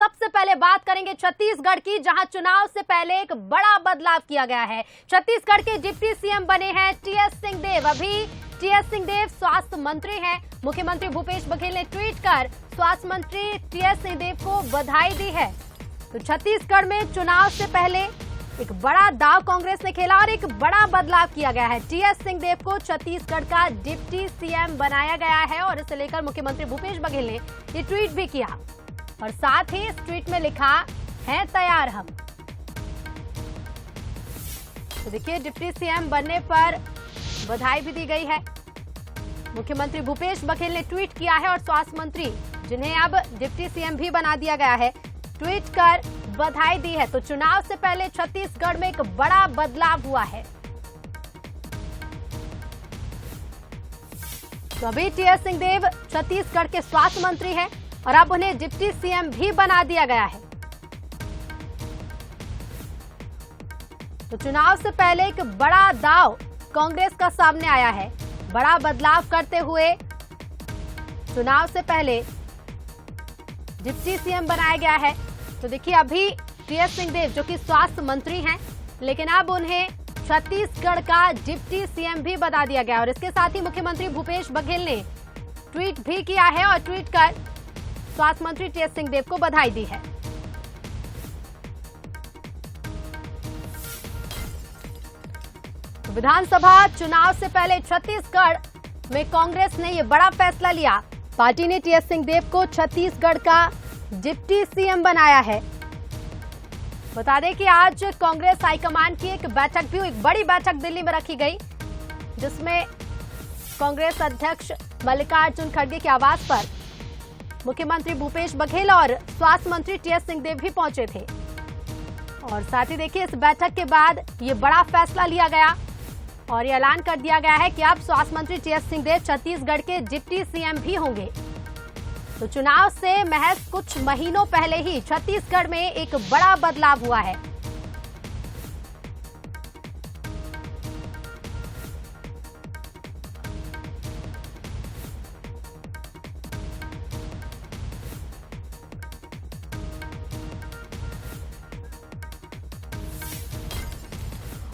सबसे पहले बात करेंगे छत्तीसगढ़ की, जहां चुनाव से पहले एक बड़ा बदलाव किया गया है। छत्तीसगढ़ के डिप्टी सीएम बने हैं टीएस सिंहदेव। अभी टीएस सिंहदेव स्वास्थ्य मंत्री हैं। मुख्यमंत्री भूपेश बघेल ने ट्वीट कर स्वास्थ्य मंत्री टीएस सिंहदेव को बधाई दी है। तो छत्तीसगढ़ में चुनाव से पहले एक बड़ा दांव कांग्रेस ने खेला और एक बड़ा बदलाव किया गया है। टीएस सिंहदेव को छत्तीसगढ़ का डिप्टी सीएम बनाया गया है और इसे लेकर मुख्यमंत्री भूपेश बघेल ने ये ट्वीट भी किया और साथ ही इस ट्वीट में लिखा है तैयार हम। तो देखिए, डिप्टी सीएम बनने पर बधाई भी दी गई है। मुख्यमंत्री भूपेश बघेल ने ट्वीट किया है और स्वास्थ्य मंत्री, जिन्हें अब डिप्टी सीएम भी बना दिया गया है, ट्वीट कर बधाई दी है। तो चुनाव से पहले छत्तीसगढ़ में एक बड़ा बदलाव हुआ है। तो अभी टीएस सिंहदेव छत्तीसगढ़ के स्वास्थ्य मंत्री हैं और अब उन्हें डिप्टी सीएम भी बना दिया गया है। तो चुनाव से पहले एक बड़ा दांव कांग्रेस का सामने आया है। बड़ा बदलाव करते हुए चुनाव से पहले डिप्टी सीएम बनाया गया है। तो देखिए, अभी टीएस सिंहदेव जो कि स्वास्थ्य मंत्री हैं, लेकिन अब उन्हें छत्तीसगढ़ का डिप्टी सीएम भी बना दिया गया और इसके साथ ही मुख्यमंत्री भूपेश बघेल ने ट्वीट भी किया है और ट्वीट कर स्वास्थ्य मंत्री टीएस सिंहदेव को बधाई दी है। विधानसभा चुनाव से पहले छत्तीसगढ़ में कांग्रेस ने यह बड़ा फैसला लिया। पार्टी ने टीएस सिंहदेव को छत्तीसगढ़ का डिप्टी सीएम बनाया है। बता दें कि आज कांग्रेस हाईकमान की एक बैठक भी हुई, एक बड़ी बैठक दिल्ली में रखी गई, जिसमें कांग्रेस अध्यक्ष मल्लिकार्जुन खड़गे के आवास पर मुख्यमंत्री भूपेश बघेल और स्वास्थ्य मंत्री टीएस सिंहदेव भी पहुंचे थे। और साथ ही देखिए, इस बैठक के बाद ये बड़ा फैसला लिया गया और ये ऐलान कर दिया गया है कि अब स्वास्थ्य मंत्री टीएस सिंहदेव छत्तीसगढ़ के डिप्टी सीएम भी होंगे। तो चुनाव से महज कुछ महीनों पहले ही छत्तीसगढ़ में एक बड़ा बदलाव हुआ है।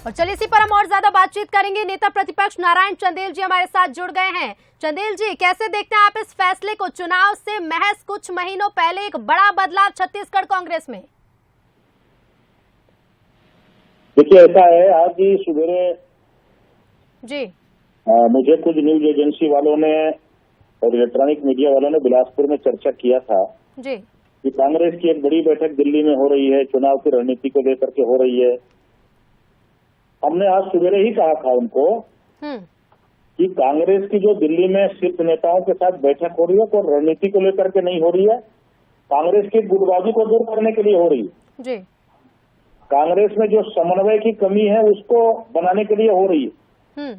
और चलिए, इसी पर हम और ज्यादा बातचीत करेंगे। नेता प्रतिपक्ष नारायण चंदेल जी हमारे साथ जुड़ गए हैं। चंदेल जी, कैसे देखते हैं आप इस फैसले को? चुनाव से महज कुछ महीनों पहले एक बड़ा बदलाव छत्तीसगढ़ कांग्रेस में। देखिए, ऐसा है, आज ही सवेरे जी मुझे कुछ न्यूज एजेंसी वालों ने और इलेक्ट्रॉनिक मीडिया वालों ने बिलासपुर में चर्चा किया था जी कि कांग्रेस की एक बड़ी बैठक दिल्ली में हो रही है, चुनाव की रणनीति को लेकर के हो रही है। हमने आज सवेरे ही कहा था उनको कि कांग्रेस की जो दिल्ली में शीर्ष नेताओं के साथ बैठक हो रही है, कोई रणनीति को लेकर के नहीं हो रही है, कांग्रेस की गुटबाजी को दूर करने के लिए हो रही है जी। कांग्रेस में जो समन्वय की कमी है उसको बनाने के लिए हो रही है।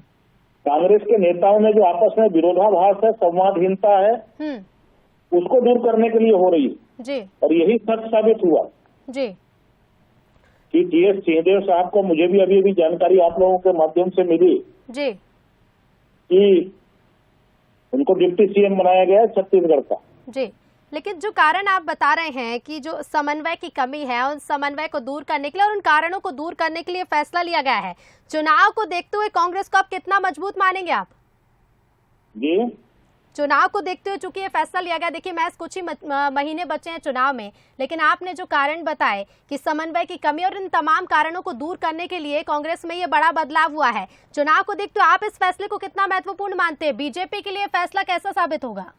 कांग्रेस के नेताओं में जो आपस में विरोधाभास है, संवादहीनता है, उसको दूर करने के लिए हो रही है जी। और यही सच साबित हुआ जी कि टीएस सिंहदेव साहब को, मुझे भी अभी जानकारी आप लोगों के माध्यम से मिली जी कि उनको डिप्टी सीएम बनाया गया है छत्तीसगढ़ का। जी, लेकिन जो कारण आप बता रहे हैं कि जो समन्वय की कमी है, उन समन्वय को दूर करने के लिए और उन कारणों को दूर करने के लिए फैसला लिया गया है। चुनाव को देखते हुए कांग्रेस को आप कितना मजबूत मानेंगे आप? जी, चुनाव को देखते हुए चूंकि ये फैसला लिया गया, देखिए महज कुछ ही महीने बचे हैं चुनाव में, लेकिन आपने जो कारण बताए कि समन्वय की कमी और इन तमाम कारणों को दूर करने के लिए कांग्रेस में ये बड़ा बदलाव हुआ है। चुनाव को देखते हुए आप इस फैसले को कितना महत्वपूर्ण मानते हैं? बीजेपी के लिए फैसला कैसा साबित होगा?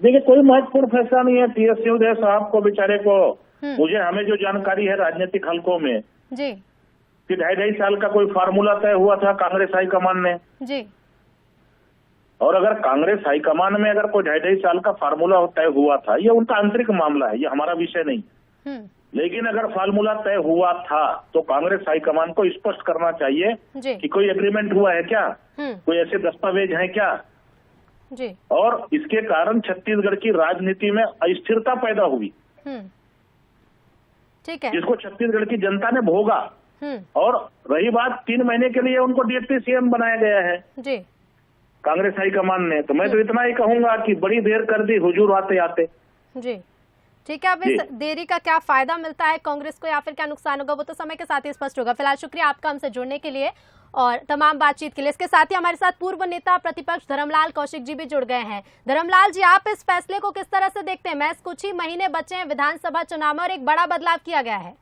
देखिए, कोई महत्वपूर्ण फैसला नहीं है। टीएस सिंहदेव साहब को, बेचारे को, मुझे हमें जो जानकारी है राजनीतिक हलकों में जी कि 2.5 साल का कोई फार्मूला तय हुआ था कांग्रेस हाईकमान ने जी। और अगर कांग्रेस हाईकमान में अगर कोई 2.5 साल का फार्मूला तय हुआ था, ये उनका आंतरिक मामला है, ये हमारा विषय नहीं। लेकिन अगर फार्मूला तय हुआ था तो कांग्रेस हाईकमान को स्पष्ट करना चाहिए कि कोई एग्रीमेंट हुआ है क्या, कोई ऐसे दस्तावेज हैं क्या जी। और इसके कारण छत्तीसगढ़ की राजनीति में अस्थिरता पैदा हुई, ठीक है, जिसको छत्तीसगढ़ की जनता ने भोगा। और रही बात 3 महीने के लिए उनको डिप्टी सीएम बनाया गया है जी कांग्रेस हाईकमान ने, तो मैं तो इतना ही कहूंगा कि बड़ी देर कर दी हुजूर आते आते। जी। ठीक है, अब इस देरी का क्या फायदा मिलता है कांग्रेस को या फिर क्या नुकसान होगा, वो तो समय के साथ ही स्पष्ट होगा। फिलहाल शुक्रिया आपका हमसे जुड़ने के लिए और तमाम बातचीत के लिए। इसके साथ ही हमारे साथ पूर्व नेता प्रतिपक्ष धर्मलाल कौशिक जी भी जुड़ गए हैं। धर्मलाल जी, आप इस फैसले को किस तरह से देखते हैं? महज कुछ ही महीने बचे हैं विधानसभा चुनाव में और एक बड़ा बदलाव किया गया है।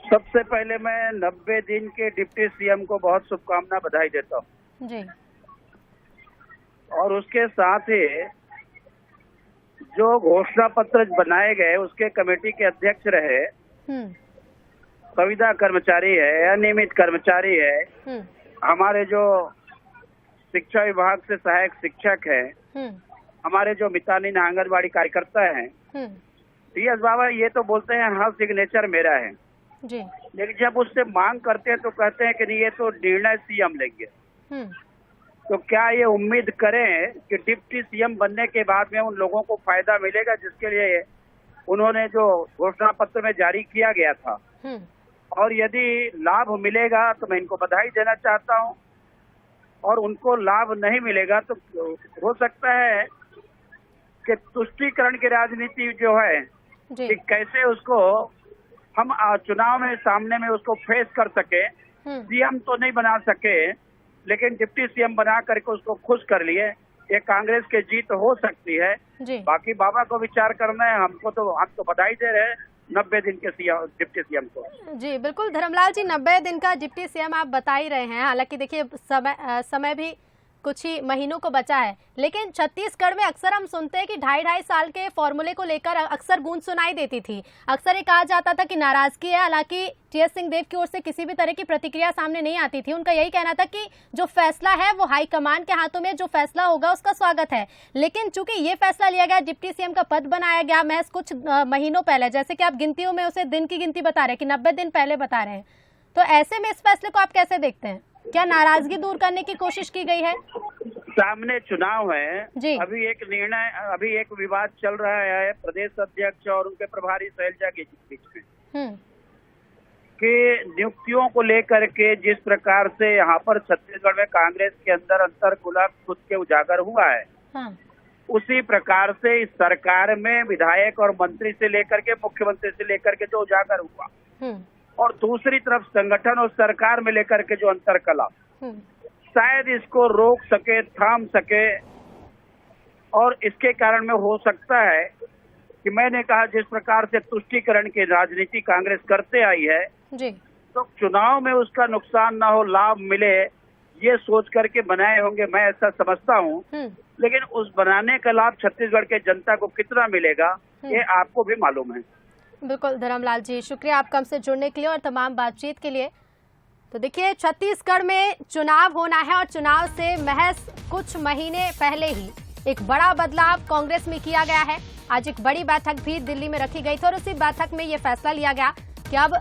सबसे पहले मैं 90 दिन के डिप्टी सीएम को बहुत शुभकामना बधाई देता हूँ जी। और उसके साथ ही जो घोषणा पत्र बनाए गए उसके कमेटी के अध्यक्ष रहे संविदा कर्मचारी है, अनियमित कर्मचारी है, हमारे जो शिक्षा विभाग से सहायक शिक्षक है, हमारे जो मितानिन आंगनबाड़ी कार्यकर्ता हैं, PS बाबा ये तो बोलते हैं हाँ सिग्नेचर मेरा है जी। लेकिन जब उससे मांग करते हैं तो कहते हैं कि नहीं ये तो निर्णय सीएम लेंगे। तो क्या ये उम्मीद करें कि डिप्टी सीएम बनने के बाद में उन लोगों को फायदा मिलेगा जिसके लिए उन्होंने जो घोषणा पत्र में जारी किया गया था? और यदि लाभ मिलेगा तो मैं इनको बधाई देना चाहता हूं, और उनको लाभ नहीं मिलेगा तो हो सकता है कि तुष्टीकरण की राजनीति जो है कि कैसे उसको हम चुनाव में सामने में उसको फेस कर सके। सीएम तो नहीं बना सके लेकिन डिप्टी सीएम बना करके उसको खुश कर लिए, ये कांग्रेस की जीत हो सकती है। बाकी बाबा को विचार करना है, हम तो बधाई दे रहे हैं 90 दिन के डिप्टी सीएम को। जी बिल्कुल धर्मलाल जी, 90 दिन का डिप्टी सीएम आप बता ही रहे हैं। हालांकि देखिए समय भी कुछ ही महीनों को बचा है, लेकिन छत्तीसगढ़ में अक्सर हम सुनते हैं कि 2.5 साल के फॉर्मूले को लेकर अक्सर गूंज सुनाई देती थी। अक्सर ये कहा जाता था कि नाराजगी है। हालांकि टीएस सिंहदेव की ओर से किसी भी तरह की प्रतिक्रिया सामने नहीं आती थी। उनका यही कहना था कि जो फैसला है वो हाईकमान के हाथों में, जो फैसला होगा उसका स्वागत है। लेकिन चूंकि ये फैसला लिया गया, डिप्टी सीएम का पद बनाया गया महज कुछ महीनों पहले, जैसे कि आप गिनतियों में उसे दिन की गिनती बता रहे हैं कि 90 दिन पहले बता रहे हैं, तो ऐसे में इस फैसले को आप कैसे देखते हैं? क्या नाराजगी दूर करने की कोशिश की गई है? सामने चुनाव है जी। अभी एक विवाद चल रहा है प्रदेश अध्यक्ष और उनके प्रभारी शैलजा के बीच में कि नियुक्तियों को लेकर के जिस प्रकार से यहाँ पर छत्तीसगढ़ में कांग्रेस के अंदर अंतर्कुलह खुद के उजागर हुआ है, उसी प्रकार से इस सरकार में विधायक और मंत्री से लेकर के मुख्यमंत्री से लेकर के जो उजागर हुआ, और दूसरी तरफ संगठन और सरकार में लेकर के जो अंतरकलह, शायद इसको रोक सके, थाम सके। और इसके कारण में हो सकता है कि मैंने कहा जिस प्रकार से तुष्टीकरण की राजनीति कांग्रेस करते आई है जी, तो चुनाव में उसका नुकसान ना हो, लाभ मिले, ये सोच करके बनाए होंगे, मैं ऐसा समझता हूँ। लेकिन उस बनाने का लाभ छत्तीसगढ़ के जनता को कितना मिलेगा ये आपको भी मालूम है। बिल्कुल धर्मलाल जी, शुक्रिया आपका हमसे जुड़ने के लिए और तमाम बातचीत के लिए। तो देखिए, छत्तीसगढ़ में चुनाव होना है और चुनाव से महज कुछ महीने पहले ही एक बड़ा बदलाव कांग्रेस में किया गया है। आज एक बड़ी बैठक भी दिल्ली में रखी गई थी और उसी बैठक में ये फैसला लिया गया कि अब